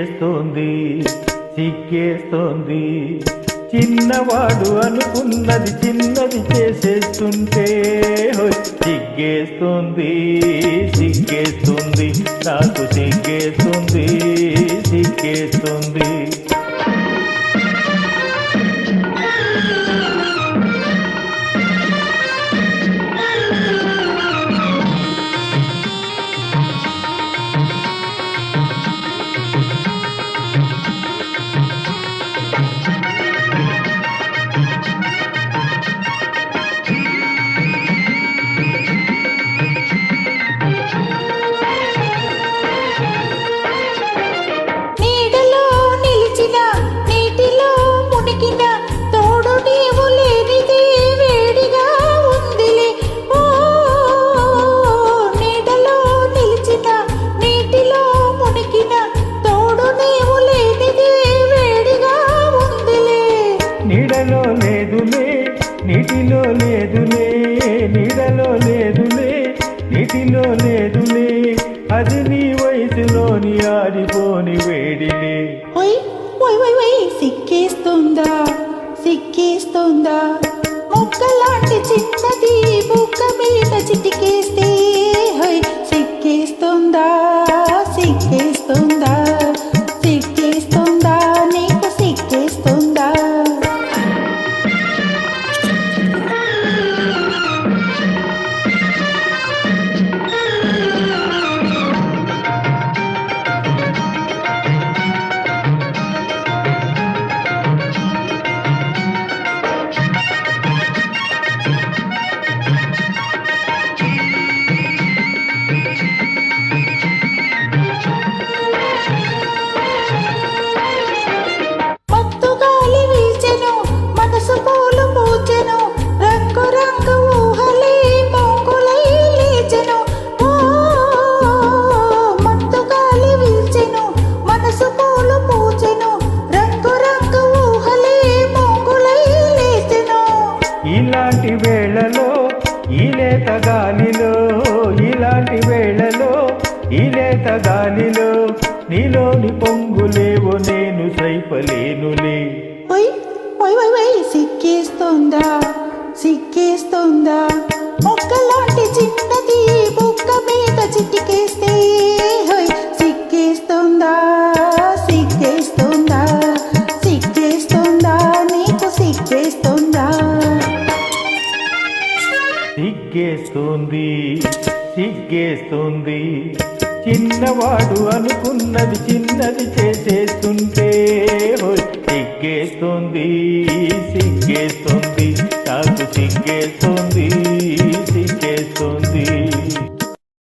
సిగ్గేస్తోంది సిగ్గేస్తోంది చిన్నవాడు అనుకున్నది చిన్నది చేసేస్తుంటే సిగ్గేస్తోంది సిగ్గేస్తుంది నాకు సిగ్గేస్తుంది సిగ్గేస్తుంది నీడలో లేదులే నీటిలో లేదులే నీడలో లేదులే నీటిలో లేదులే అది నీ వయసులోని ఆడిపోని వేడిలే సిక్కేస్తుందా సిక్కేస్తుందా మొక్కలాంటి చిన్నది బుక్క మీద చిటికేస్తే సిక్కేస్తుందా సిక్కేస్తుందా సిక్కేస్తుందా నీకు సిక్కేస్తుందా ఇలాంటి వేళలో ఈలేత గాలిలో ఇలాంటి వేళలో ఈలేత గాలిలో నీలోని పొంగులేవో నేను సైపలేనులే సిక్కేస్తుందా సిక్కేస్తుందా మొక్కలాంటి చిన్నది బుక్క మీద చిటికేస్తే సిక్కేస్తుందా సిక్కేస్తుందా సిక్కేస్తుందా నీకు సిక్కేస్తుందా సిగ్గేస్తుంది సిగ్గేస్తుంది చిన్నవాడు అనుకున్నది చిన్నది చేసేస్తుంటే సిగ్గేస్తుంది సిగ్గేస్తుంది నాకు సిగ్గేస్తుంది